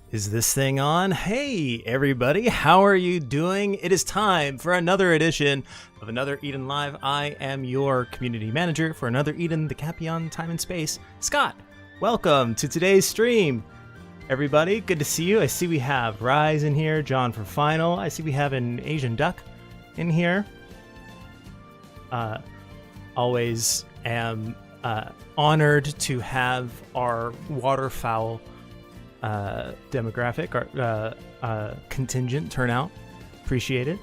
Is this thing on? Hey, everybody, how are you doing? It is time for another edition of Another Eden Live. I am your community manager for Another Eden, the Capion Time and Space, Scott. Welcome to today's stream. Everybody, good to see you. I see we have Rise in here, John for Final. I see we have an Asian Duck in here. Always am honored to have our waterfowl demographic or contingent turnout. Appreciate it.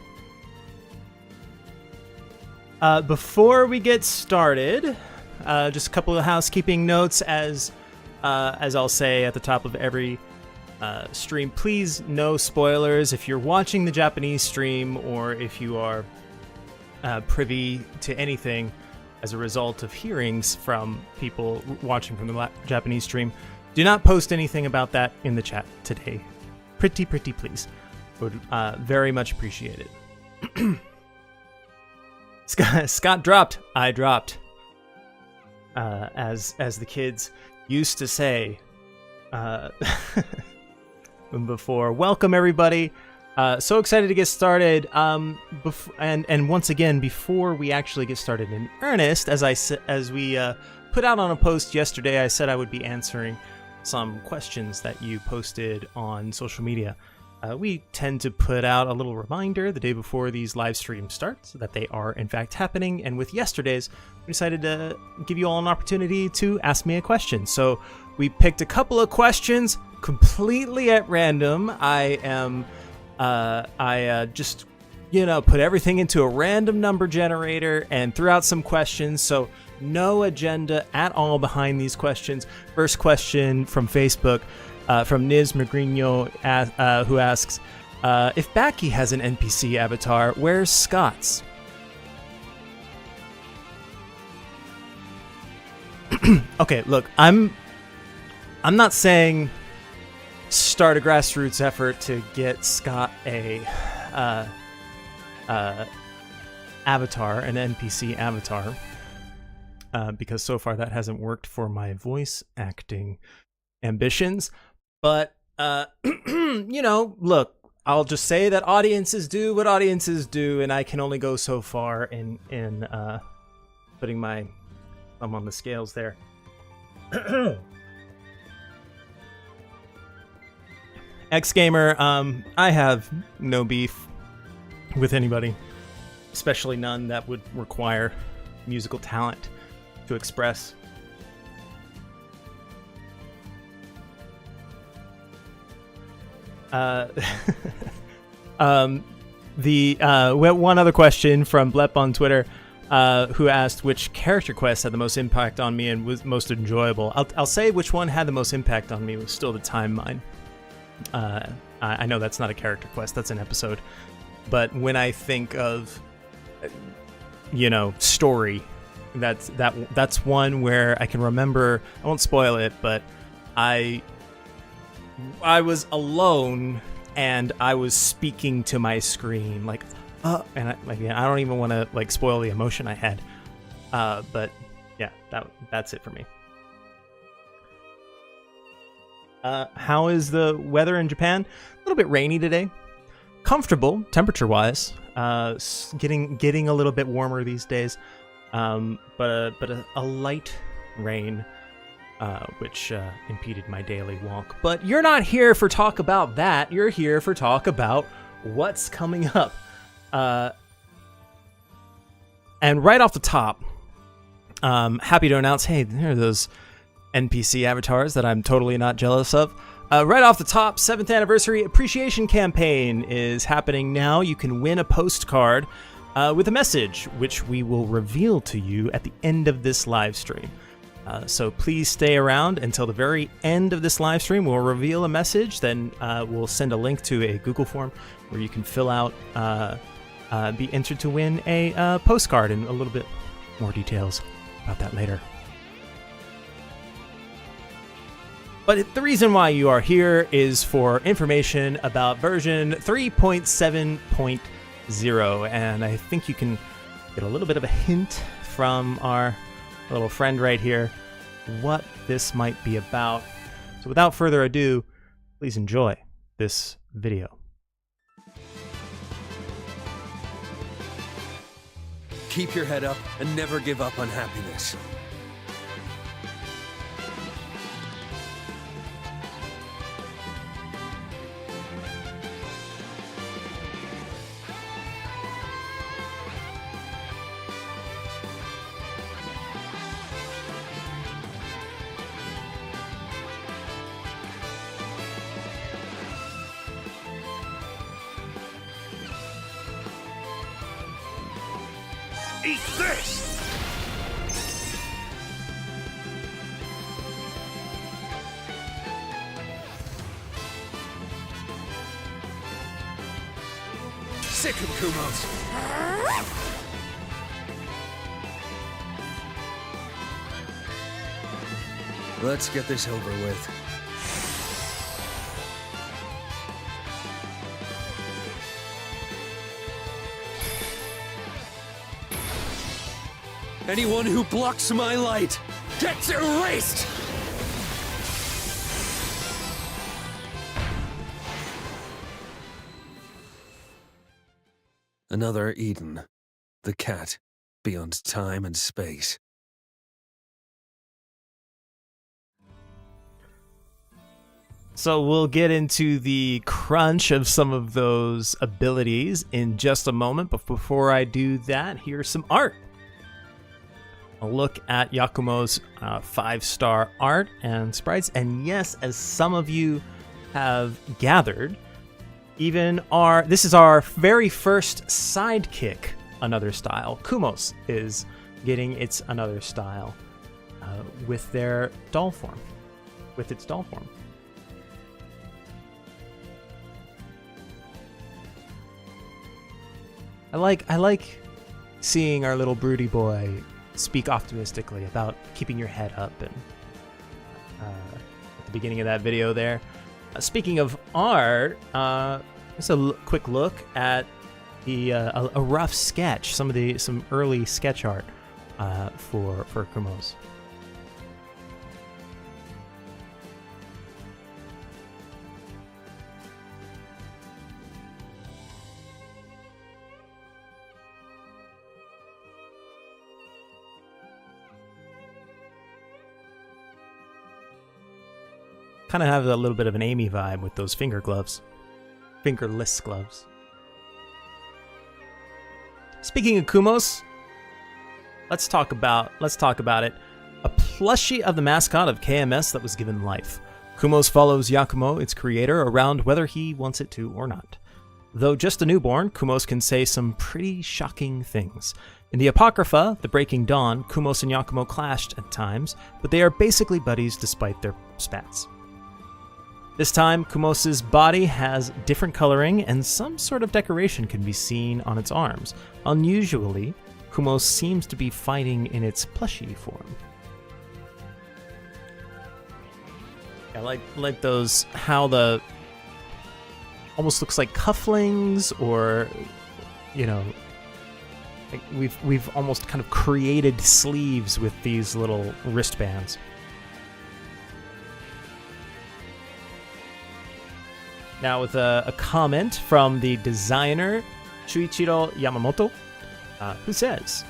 Before we get started, just a couple of housekeeping notes as I'll say at the top of every stream. Please, no spoilers if you're watching the Japanese stream or if you are privy to anything as a result of hearings from people watching from the Japanese stream. Do not post anything about that in the chat today. Pretty please. Would very much appreciate it. Scott dropped. I dropped. As the kids used to say before. Welcome everybody. So excited to get started. And once again, before we actually get started in earnest, as we put out on a post yesterday, I said I would be answering some questions that you posted on social media. We tend to put out a little reminder the day before these live streams start so that they are in fact happening. And with yesterday's, we decided to give you all an opportunity to ask me a question. So we picked a couple of questions completely at random. I just put everything into a random number generator and threw out some questions. So no agenda at all behind these questions. First question from Facebook, from Niz Magrino, who asks, if Baki has an NPC avatar, where's Scott's? Okay, look, I'm not saying start a grassroots effort to get Scott a avatar, an NPC avatar. Because so far that hasn't worked for my voice acting ambitions. But, look, I'll just say that audiences do what audiences do, and I can only go so far in putting my thumb on the scales there. X-Gamer, I have no beef with anybody, especially none that would require musical talent to express. One other question from Blep on Twitter, who asked which character quest had the most impact on me and was most enjoyable. I'll say which one had the most impact on me was still the time mine. I know that's not a character quest, that's an episode. But when I think of, story, that's one where I can remember. I won't spoil it, but I was alone and I was speaking to my screen and I don't even want to spoil the emotion I had. But yeah, that's it for me. How is the weather in Japan? A little bit rainy today. Comfortable temperature-wise. Getting a little bit warmer these days. But a light rain, which impeded my daily walk. But you're not here for talk about that. You're here for talk about what's coming up. And right off the top, happy to announce, hey, there are those NPC avatars that I'm totally not jealous of. Right off the top, 7th anniversary appreciation campaign is happening now. You can win a postcard with a message, which we will reveal to you at the end of this live stream. So please stay around until the very end of this live stream. We'll reveal a message, then we'll send a link to a Google form where you can fill out, be entered to win a postcard, and a little bit more details about that later. But the reason why you are here is for information about version 3.7.0, and I think you can get a little bit of a hint from our little friend right here what this might be about. So without further ado, Please enjoy this video. Keep your head up and never give up on happiness. Eat this! Sick of Kumos! Let's get this over with. Anyone who blocks my light gets erased! Another Eden. The cat beyond time and space. So we'll get into the crunch of some of those abilities in just a moment, but before I do that, here's some art. A look at Yakumo's 5-star art and sprites, and yes, as some of you have gathered, this is our very first sidekick Another Style. Kumos is getting its Another Style with their doll form, with its doll form. I like seeing our little broody boy speak optimistically about keeping your head up, and at the beginning of that video there. Speaking of art, just a quick look at the a rough sketch, some early sketch art for Kumos. Kind of have a little bit of an Amy vibe with those fingerless gloves. Speaking of Kumos, let's talk about it. A plushie of the mascot of KMS that was given life. Kumos follows Yakumo, its creator, around whether he wants it to or not. Though just a newborn, Kumos can say some pretty shocking things. In the Apocrypha, The Breaking Dawn, Kumos and Yakumo clashed at times, but they are basically buddies despite their spats. This time, Kumos' body has different coloring and some sort of decoration can be seen on its arms. Unusually, Kumos seems to be fighting in its plushie form. I like those, how the almost looks like cufflinks, or like we've almost kind of created sleeves with these little wristbands. Now with a comment from the designer, Shuichiro Yamamoto, who says,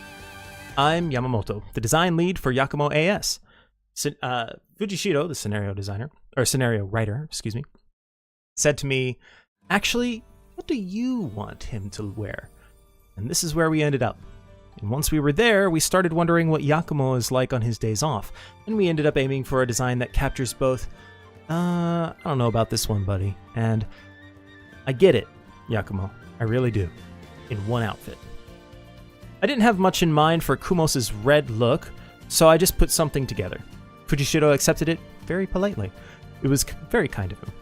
"I'm Yamamoto, the design lead for Yakumo AS. Fujishiro, the scenario writer, said to me, actually, what do you want him to wear? And this is where we ended up. And once we were there, we started wondering what Yakumo is like on his days off, and we ended up aiming for a design that captures both, I don't know about this one, buddy, and I get it, Yakumo, I really do, in one outfit. I didn't have much in mind for Kumos' red look, so I just put something together. Fujishiro accepted it very politely. It was very kind of him.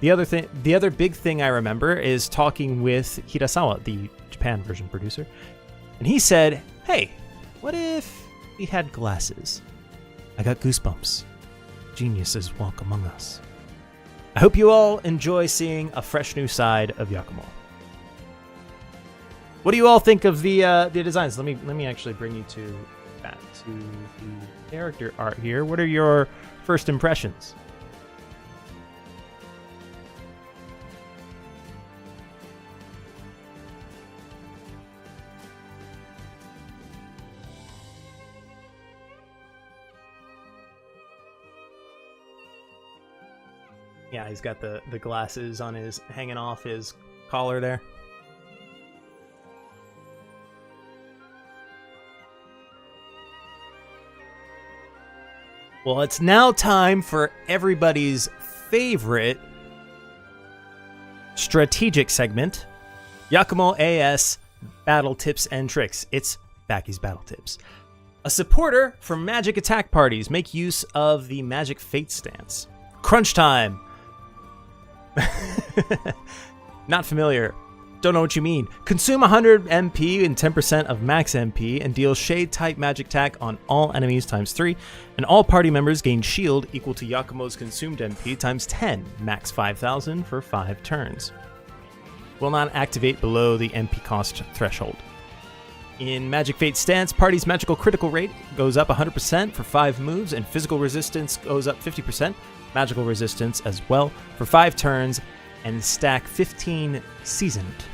The other big thing I remember is talking with Hirasawa, the Japan version producer, and he said, hey, what if he had glasses? I got goosebumps. Geniuses walk among us. I hope you all enjoy seeing a fresh new side of Yakumo. What do you all think of the designs? Let me actually bring you back to the character art here. What are your first impressions? Yeah, he's got the glasses on his, hanging off his collar there. Well, it's now time for everybody's favorite strategic segment, Yakumo AS Battle Tips and Tricks. It's Backy's Battle Tips. A supporter for magic attack parties. Make use of the magic fate stance. Crunch time. Not familiar. Don't know what you mean. Consume 100 MP and 10% of max MP and deal shade type magic attack on all enemies times 3. And all party members gain shield equal to Yakumo's consumed MP times 10, max 5,000 for 5 turns. Will not activate below the MP cost threshold. In Magic Fate Stance, party's magical critical rate goes up 100% for 5 moves, and physical resistance goes up 50%, magical resistance as well, for 5 turns, and stack 15 seasoned.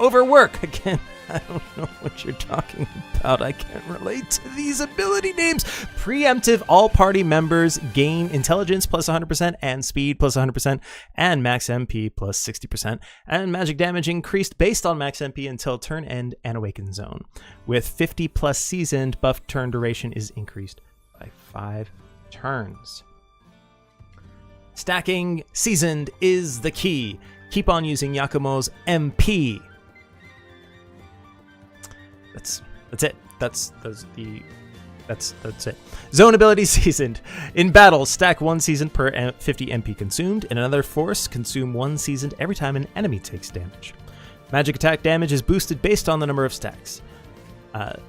Overwork! Again, I don't know what you're talking about. I can't relate to these ability names. Preemptive, all party members gain intelligence plus 100% and speed plus 100% and max MP plus 60%. And magic damage increased based on max MP until turn end and awaken zone. With 50 plus seasoned, buff turn duration is increased by 5 turns. Stacking seasoned is the key. Keep on using Yakumo's MP. That's it. That's it. Zone ability seasoned. In battle, stack 1 seasoned per 50 MP consumed. In another force, consume 1 seasoned every time an enemy takes damage. Magic attack damage is boosted based on the number of stacks.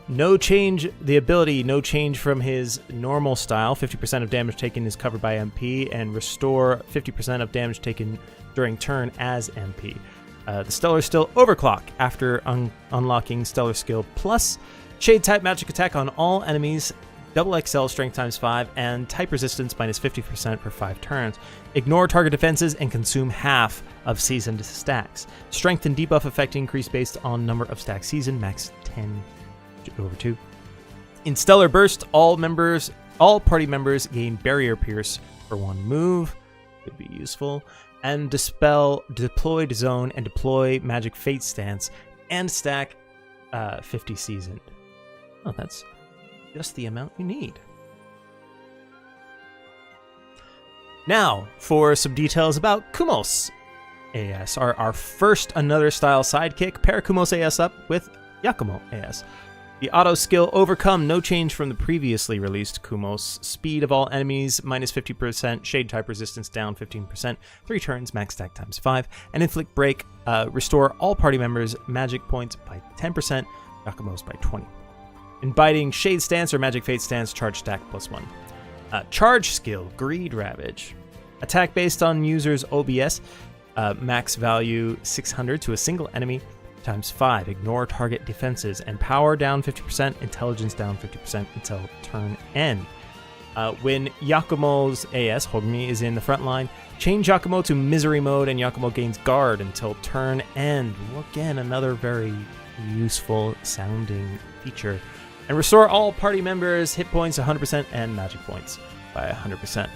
No change, the ability, no change from his normal style. 50% of damage taken is covered by MP, and restore 50% of damage taken during turn as MP. The Stellar Still Overclock after unlocking Stellar Skill Plus. Shade type magic attack on all enemies, double XL strength times 5, and type resistance minus 50% for 5 turns. Ignore target defenses and consume half of seasoned stacks. Strength and debuff effect increase based on number of stacks seasoned, max 10 over 2. In Stellar Burst, all party members gain Barrier Pierce for 1 move. Could be useful. And dispel deployed zone and deploy magic fate stance and stack 50 seasoned. Oh, that's just the amount you need. Now for some details about Kumos AS, our first another style sidekick. Pair Kumos AS up with Yakumo AS. The auto skill Overcome, no change from the previously released Kumos. Speed of all enemies, minus 50%. Shade type resistance down 15%. 3 turns, max stack times 5. And Inflict Break, restore all party members' magic points by 10%. Yakumo's by 20. In Biting Shade Stance or Magic Fate Stance, charge stack plus 1. Charge skill, Greed Ravage. Attack based on user's OBS, max value 600 to a single enemy, times 5. Ignore target defenses, and power down 50%, intelligence down 50% until turn end. When Yakumo's AS, Hogumi, is in the front line, change Yakumo to Misery Mode, and Yakumo gains Guard until turn end. Again, another very useful sounding feature. And restore all party members' hit points 100% and magic points by 100%.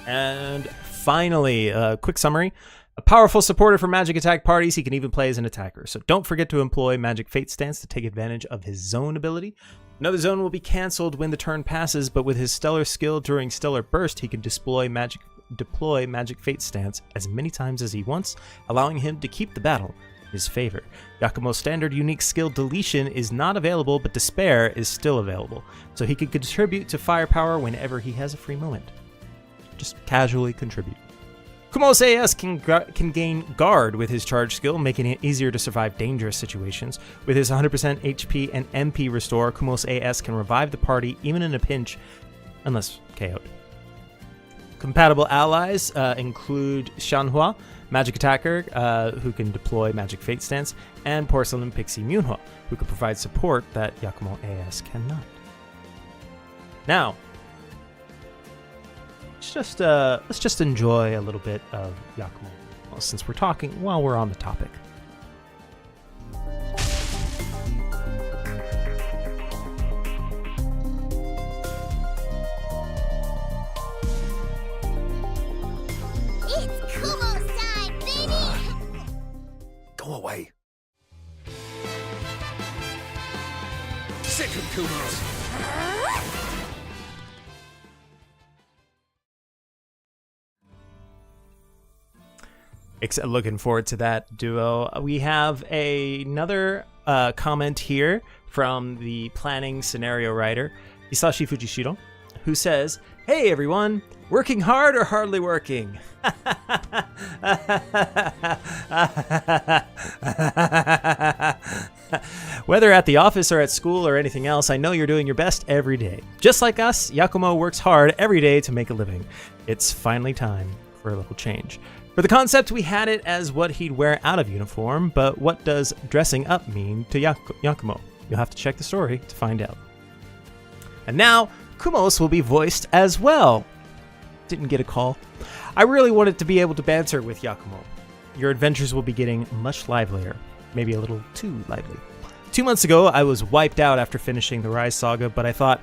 And finally, a quick summary. A powerful supporter for magic attack parties. He can even play as an attacker. So don't forget to employ Magic Fate Stance to take advantage of his zone ability. Another zone will be cancelled when the turn passes, but with his stellar skill during Stellar Burst, he can deploy Magic Fate Stance as many times as he wants, allowing him to keep the battle in his favor. Yakumo's standard unique skill Deletion is not available, but Despair is still available, so he can contribute to firepower whenever he has a free moment. Just casually contribute. Kumos AS can gain Guard with his charge skill, making it easier to survive dangerous situations. With his 100% HP and MP restore, Kumos AS can revive the party even in a pinch, unless KO'd. Compatible allies include Shanhua, Magic Attacker, who can deploy Magic Fate Stance, and Porcelain Pixie Munhua, who can provide support that Yakumo AS cannot. Now, let's just enjoy a little bit of Yakumo, since we're talking while we're on the topic. sick of Kumos. Looking forward to that duo. We have another comment here from the planning scenario writer, Hisashi Fujishiro, who says, "Hey everyone, working hard or hardly working?" Whether at the office or at school or anything else, I know you're doing your best every day. Just like us, Yakumo works hard every day to make a living. It's finally time for a little change. For the concept, we had it as what he'd wear out of uniform, but what does dressing up mean to Yakumo? You'll have to check the story to find out. And now, Kumos will be voiced as well. Didn't get a call. I really wanted to be able to banter with Yakumo. Your adventures will be getting much livelier, maybe a little too lively. 2 months ago, I was wiped out after finishing the Rise Saga, but I thought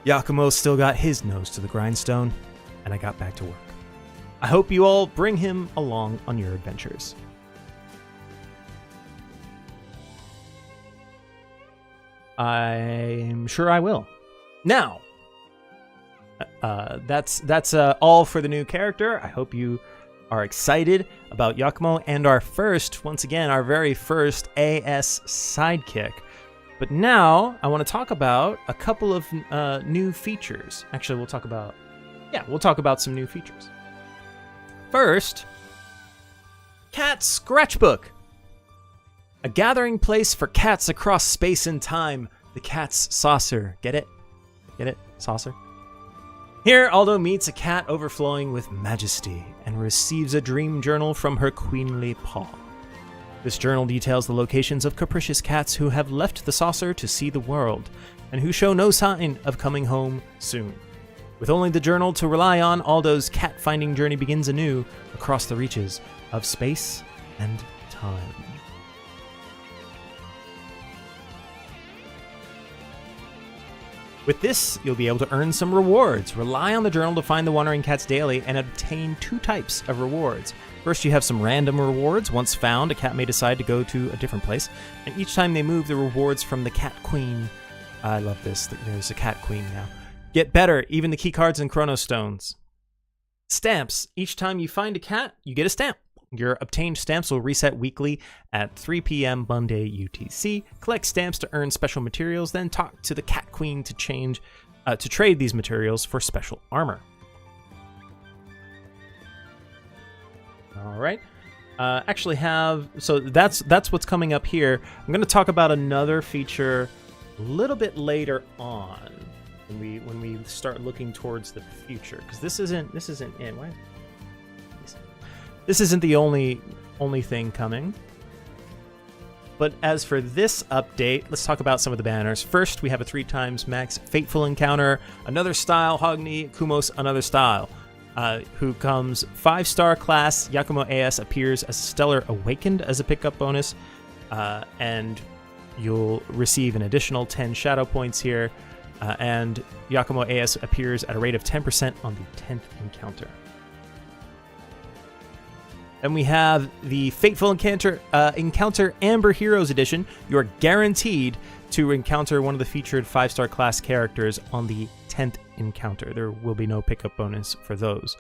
Yakumo still got his nose to the grindstone, and I got back to work. I hope you all bring him along on your adventures. I'm sure I will. Now, that's all for the new character. I hope you are excited about Yakumo and our very first AS sidekick. But now I want to talk about a couple of new features. Actually, we'll talk about some new features. First, Cat Scratchbook. A gathering place for cats across space and time. The Cat's Saucer. Get it? Get it? Saucer? Here, Aldo meets a cat overflowing with majesty and receives a dream journal from her queenly paw. This journal details the locations of capricious cats who have left the saucer to see the world and who show no sign of coming home soon. With only the journal to rely on, Aldo's cat-finding journey begins anew across the reaches of space and time. With this, you'll be able to earn some rewards. Rely on the journal to find the wandering cats daily and obtain 2 types of rewards. First, you have some random rewards. Once found, a cat may decide to go to a different place, and each time they move, the rewards from the Cat Queen. I love this. There's a Cat Queen now. Get better, even the key cards and chrono stones. Stamps. Each time you find a cat, you get a stamp. Your obtained stamps will reset weekly at 3 p.m. Monday UTC. Collect stamps to earn special materials, then talk to the Cat Queen to trade these materials for special armor. All right. So that's what's coming up here. I'm going to talk about another feature a little bit later on when we start looking towards the future, because this isn't in. Why? This isn't the only thing coming. But as for this update, let's talk about some of the banners. First, we have a 3x max Fateful Encounter, another style, Hogni Kumos, another style, who comes 5-star class. Yakumo AS appears as Stellar Awakened as a pickup bonus, and you'll receive an additional 10 shadow points here, and Yakumo AS appears at a rate of 10% on the 10th encounter. Then we have the Fateful Encounter Amber Heroes Edition. You are guaranteed to encounter one of the featured 5-star class characters on the 10th encounter. There will be no pickup bonus for those.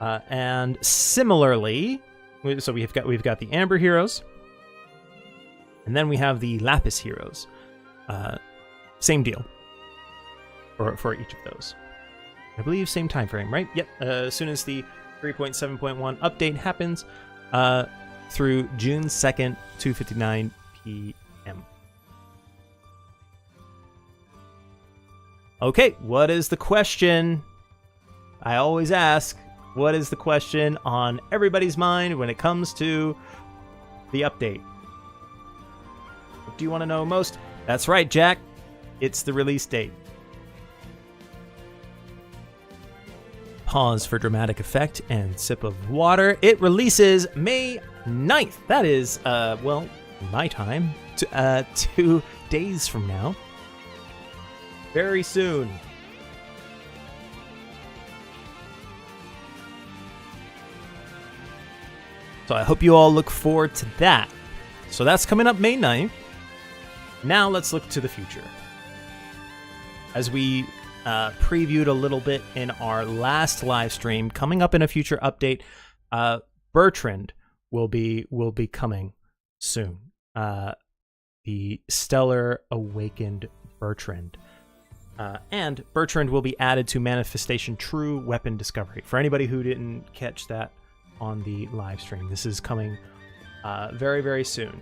And similarly, so we've got the Amber Heroes, and then we have the Lapis Heroes. Same deal for each of those. I believe same time frame, right? Yep. As soon as the 3.7.1 update happens, through June 2nd, 2:59 p.m. Okay, what is the question? I always ask, what is the question on everybody's mind when it comes to the update? What do you want to know most? That's right, Jack. It's the release date. Pause for dramatic effect and sip of water. It releases May 9th. That is, my time. 2 days from now. Very soon. So I hope you all look forward to that. So that's coming up May 9th. Now let's look to the future. As we previewed a little bit in our last live stream, coming up in a future update, Bertrand will be coming soon. The Stellar Awakened Bertrand. And Bertrand will be added to Manifestation True Weapon Discovery. For anybody who didn't catch that on the live stream, this is coming very, very soon.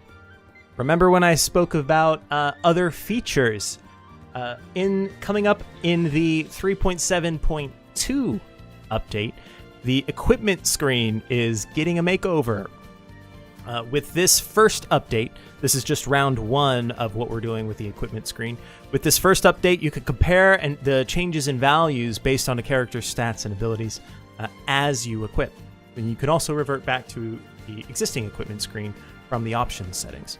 Remember when I spoke about other features coming up in the 3.7.2 update? The equipment screen is getting a makeover. With this first update, this is just round 1 of what we're doing with the equipment screen. With this first update, you could compare the changes in values based on a character's stats and abilities as you equip. And you can also revert back to the existing equipment screen from the options settings.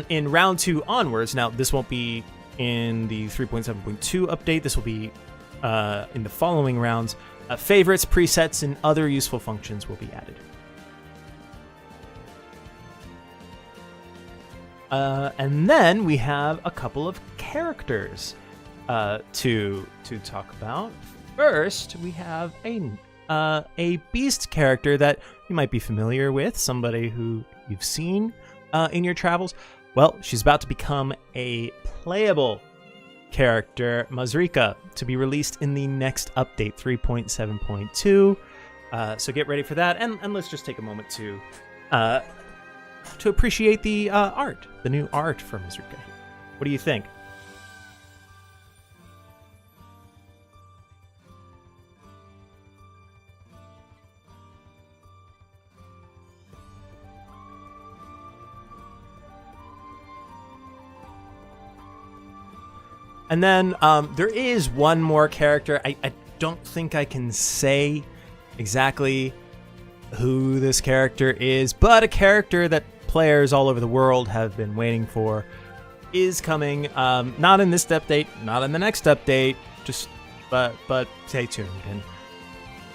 In round 2 onwards, now this won't be in the 3.7.2 update, this will be in the following rounds, favorites, presets, and other useful functions will be added. And then we have a couple of characters to talk about. First, we have a beast character that you might be familiar with, somebody who you've seen in your travels. Well, she's about to become a playable character, Mazrika, to be released in the next update, 3.7.2. So get ready for that, and let's just take a moment to appreciate the art, the new art for Mazrika. What do you think? And then there is one more character. I don't think I can say exactly who this character is, but a character that players all over the world have been waiting for is coming. Not in this update, not in the next update. But stay tuned. And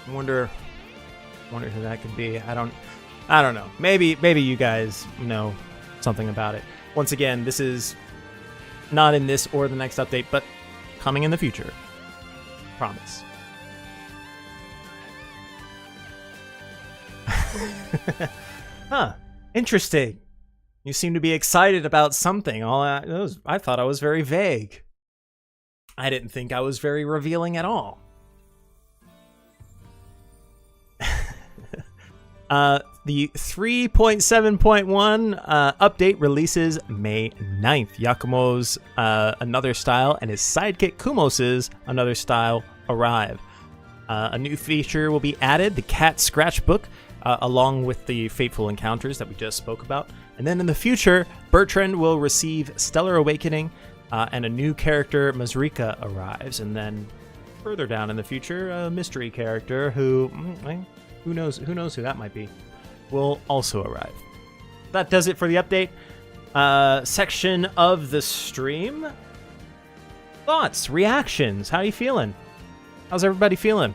I wonder who that could be. I don't know. Maybe you guys know something about it. Once again, this is not in this or the next update, but coming in the future. Promise. Huh. Interesting. You seem to be excited about something. I thought I was very vague. I didn't think I was very revealing at all. The 3.7.1 update releases May 9th. Yakumo's Another Style and his sidekick Kumos's Another Style arrive. A new feature will be added, the Cat Scratchbook, along with the Fateful Encounters that we just spoke about. And then in the future, Bertrand will receive Stellar Awakening, and a new character, Mazrika, arrives. And then further down in the future, a mystery character who knows who that might be, will also arrive. That does it for the update section of the stream. Thoughts, reactions, how are you feeling? How's everybody feeling?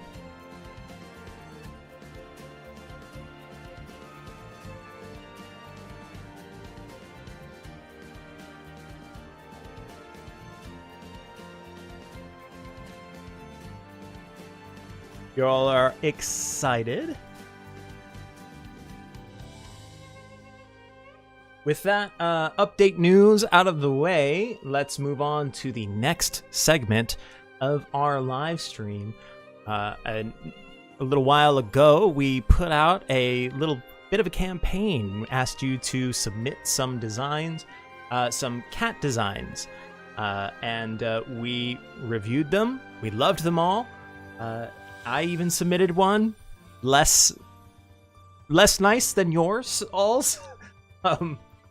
You all are excited. With that update news out of the way, let's move on to the next segment of our live stream. A little while ago, we put out a little bit of a campaign. We asked you to submit some designs, some cat designs, and we reviewed them. We loved them all. I even submitted one less nice than yours all's.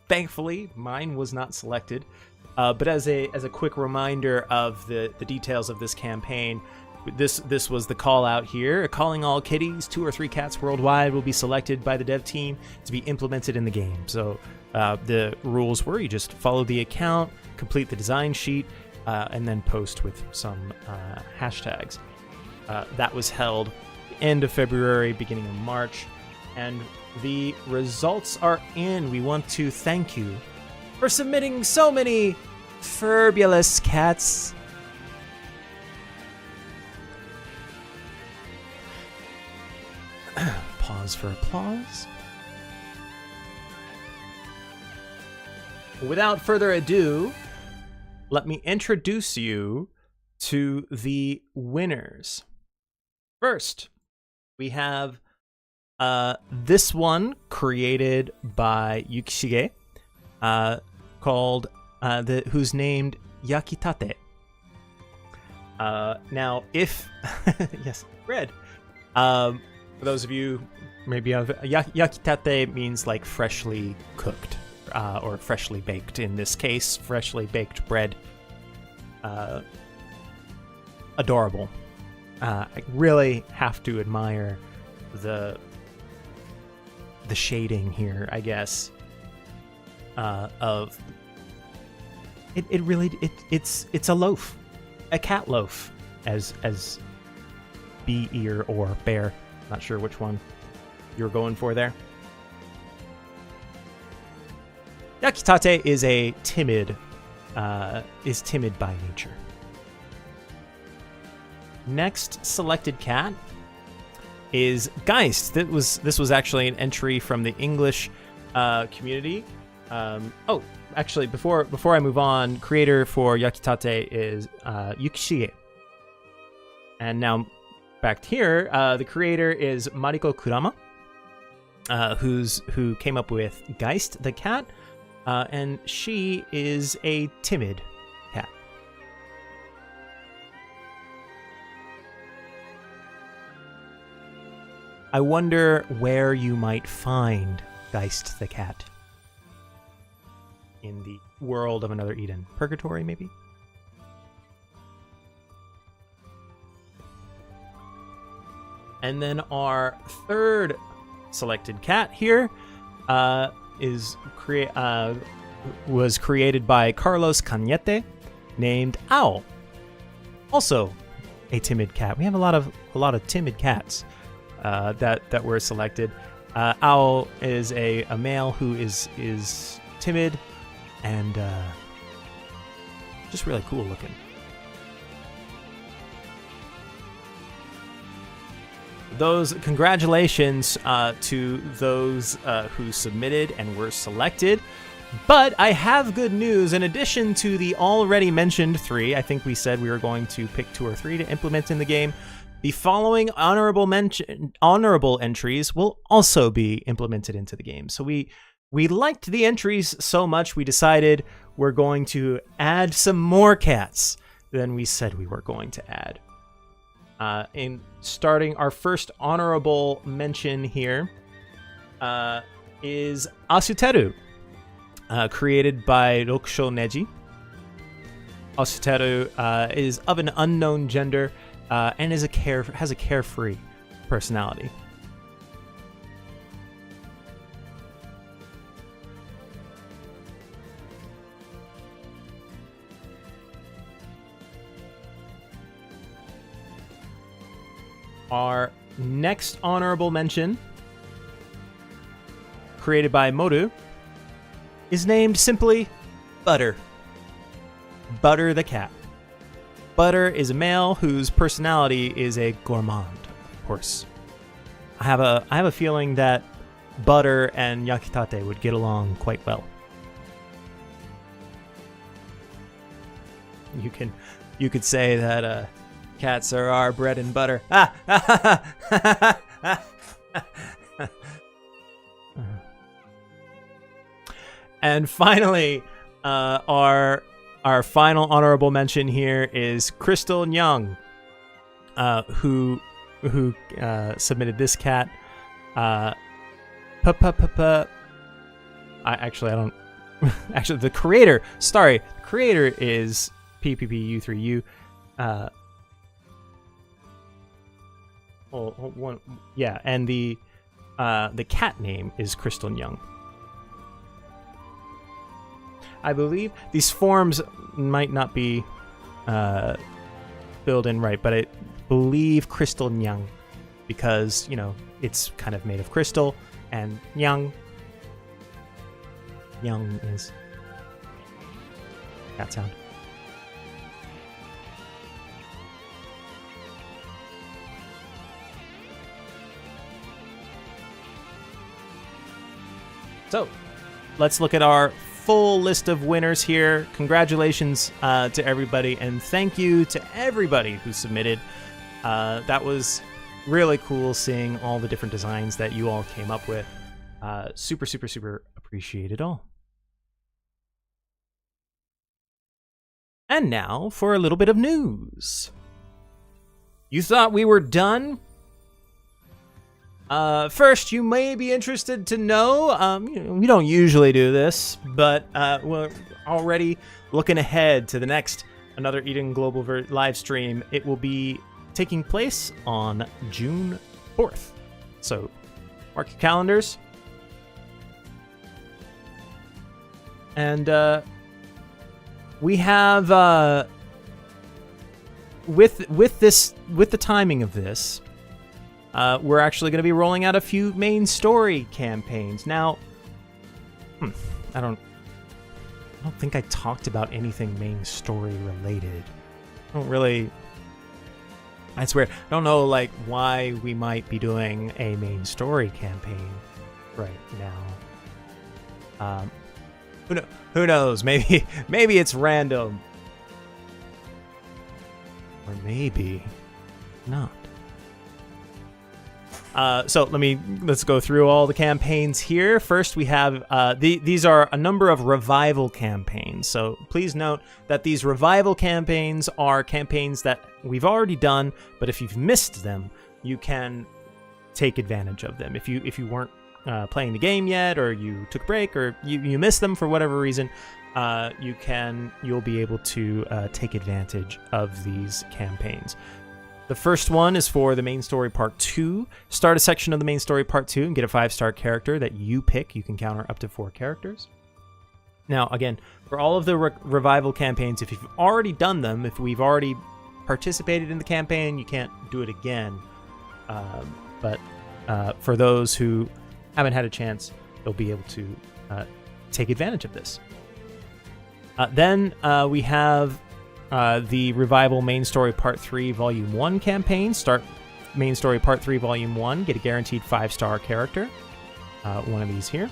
Thankfully, mine was not selected. But as a quick reminder of the details of this campaign, this was the call out here. Calling all kitties, 2 or 3 cats worldwide will be selected by the dev team to be implemented in the game. So the rules were you just follow the account, complete the design sheet, and then post with some hashtags. That was held end of February, beginning of March, and the results are in. We want to thank you for submitting so many fabulous cats. Pause for applause. Without further ado, let me introduce you to the winners. First, we have this one created by Yukishige, called who's named Yakitate. Now, if yes, bread. For those of you maybe yakitate means like freshly cooked or freshly baked. In this case, freshly baked bread. Adorable. I really have to admire the shading here, I guess. Of it really it's a loaf, a cat loaf, as bee ear or bear. Not sure which one you're going for there. Yakitate is timid by nature. Next selected cat is Geist. This was actually an entry from the English community. Oh, actually, before I move on, creator for Yakitate is Yukishige. And now back here, the creator is Mariko Kurama, who came up with Geist the cat, and she is a timid cat. I wonder where you might find Geist the cat. In the world of Another Eden. Purgatory, maybe? And then our third selected cat here was created by Carlos Cañete, named Owl. Also a timid cat. We have a lot of timid cats that were selected. Owl is a male who is timid and just really cool looking. Congratulations to those who submitted and were selected. But I have good news. In addition to the already mentioned 3, I think we said we were going to pick 2 or 3 to implement in the game. The following honorable entries will also be implemented into the game. So we liked the entries so much, we decided we're going to add some more cats than we said we were going to add. In starting our first honorable mention here is Asuteru, created by Rokusho Neji. Asuteru is of an unknown gender and has a carefree personality. Our next honorable mention, created by Moru, is named simply Butter. Butter the cat. Butter is a male whose personality is a gourmand, of course. I have a feeling that Butter and Yakitate would get along quite well. You could say that cats are our bread and butter. And finally, our final honorable mention here is Crystal Young, who submitted this cat. I don't. Actually, the creator. Sorry, the creator is PPPU3U. And the cat name is Crystal Young. I believe these forms might not be filled in right, but I believe Crystal Young, because it's kind of made of crystal, and Young is cat sound. So, let's look at our full list of winners here. Congratulations to everybody, and thank you to everybody who submitted. That was really cool seeing all the different designs that you all came up with. Super, super, super appreciate it all. And now for a little bit of news. You thought we were done? First, you may be interested to know, we don't usually do this, but we're already looking ahead to the next Another Eden Global live stream. It will be taking place on June 4th. So, mark your calendars. And we have with the timing of this, we're actually going to be rolling out a few main story campaigns. Now, I don't think I talked about anything main story related. I swear, I don't know like why we might be doing a main story campaign right now. Who knows? Maybe it's random, or maybe not. So let's go through all the campaigns here. First, we have these are a number of revival campaigns. So please note that these revival campaigns are campaigns that we've already done, but if you've missed them, you can take advantage of them. If you weren't playing the game yet, or you took a break, or you missed them for whatever reason, you'll be able to take advantage of these campaigns. The first one is for the main story part 2. Start a section of the main story part 2 and get a 5-star character that you pick. You can counter up to 4 characters. Now, again, for all of the revival campaigns, if you've already done them, if we've already participated in the campaign, you can't do it again. But for those who haven't had a chance, they'll be able to take advantage of this. Then we have the Revival Main Story Part 3 Volume 1 campaign. Start Main Story Part 3 Volume 1. Get a guaranteed 5-star character. One of these here.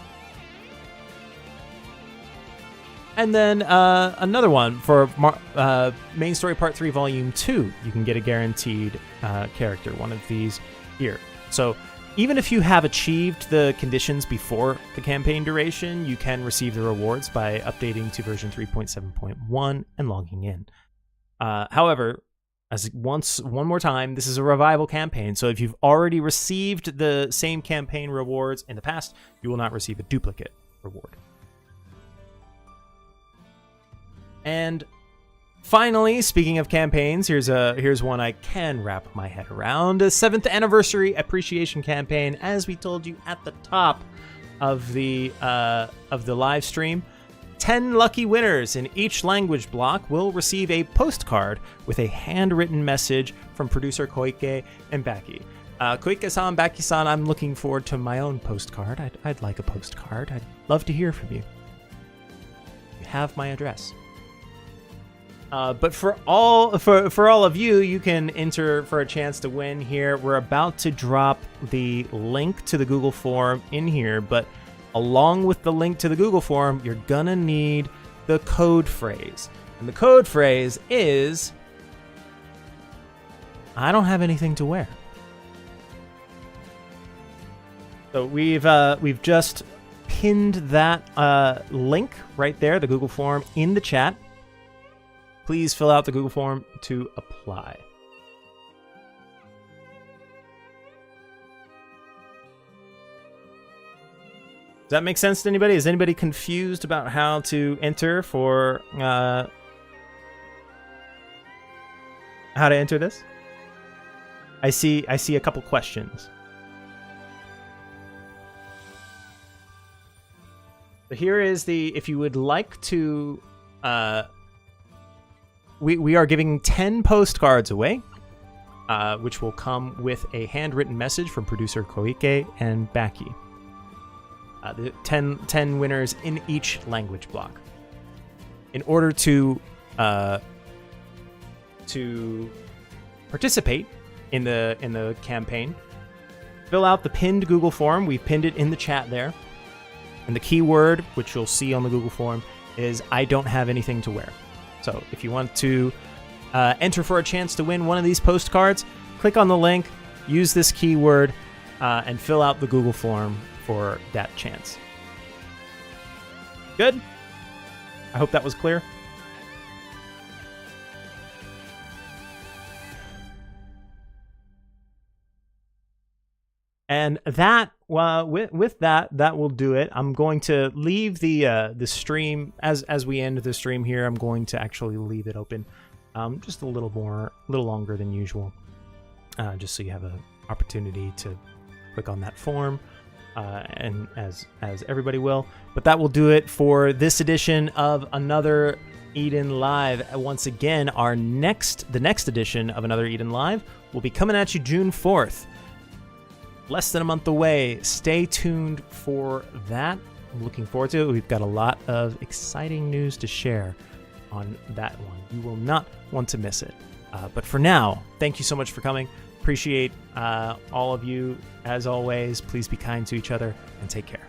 And then another one for Main Story Part 3 Volume 2. You can get a guaranteed character. One of these here. So even if you have achieved the conditions before the campaign duration, you can receive the rewards by updating to version 3.7.1 and logging in. However, one more time, this is a revival campaign, so if you've already received the same campaign rewards in the past, you will not receive a duplicate reward. And finally, speaking of campaigns, here's one I can wrap my head around. A 7th anniversary appreciation campaign. As we told you at the top of the live stream, 10 lucky winners in each language block will receive a postcard with a handwritten message from producer Koike and Baki. Koike-san, Baki-san, I'm looking forward to my own postcard. I'd like a postcard. I'd love to hear from you. You have my address. But for all of you, you can enter for a chance to win here. We're about to drop the link to the Google form in here, but along with the link to the Google form, you're gonna need the code phrase. And the code phrase is, I don't have anything to wear. So we've just pinned that link right there, the Google form, in the chat. Please fill out the Google form to apply. Does that make sense to anybody? Is anybody confused about how to enter for how to enter this? I see a couple questions. So here is if you would like to we are giving 10 postcards away, which will come with a handwritten message from producer Koike and Baki. The 10 winners in each language block. in order to participate in the campaign, fill out the pinned Google form. We've pinned it in the chat there. And the keyword, which you'll see on the Google form, is I don't have anything to wear. So if you want to enter for a chance to win one of these postcards, click on the link, use this keyword, and fill out the Google form for that chance. Good? I hope that was clear. And that, with that will do it. I'm going to leave the stream as we end the stream here. I'm going to actually leave it open, just a little longer than usual, just so you have an opportunity to click on that form, and as everybody will. But that will do it for this edition of Another Eden Live. Once again, the next edition of Another Eden Live will be coming at you June 4th. Less than a month away. Stay tuned for that. I'm looking forward to it. We've got a lot of exciting news to share on that one. You will not want to miss it. But for now, thank you so much for coming. Appreciate all of you. As always, please be kind to each other and take care.